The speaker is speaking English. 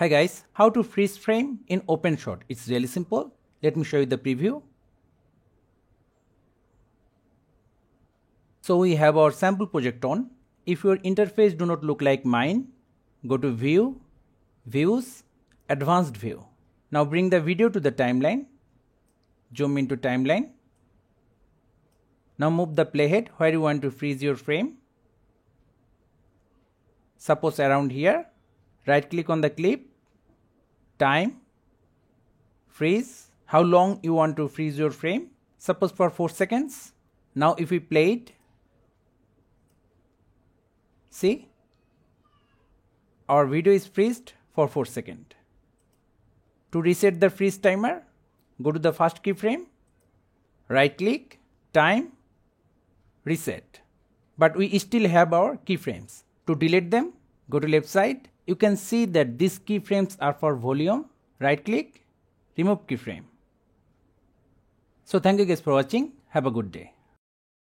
Hi guys, how to freeze frame in OpenShot. It's really simple. Let me show you the preview. So we have our sample project on. If your interface do not look like mine, go to View, Views, Advanced View. Now bring the video to the timeline. Zoom into timeline. Now move the playhead where you want to freeze your frame. Suppose around here. Right click on the clip. Time. Freeze. How long you want to freeze your frame. Suppose for 4 seconds. Now if we play it. See. Our video is freezed for 4 seconds. To reset the freeze timer, go to the first keyframe. Right click. Time. Reset. But we still have our keyframes. To delete them, go to left side. You can see that these keyframes are for volume. Right click, remove keyframe. So thank you guys for watching. Have a good day.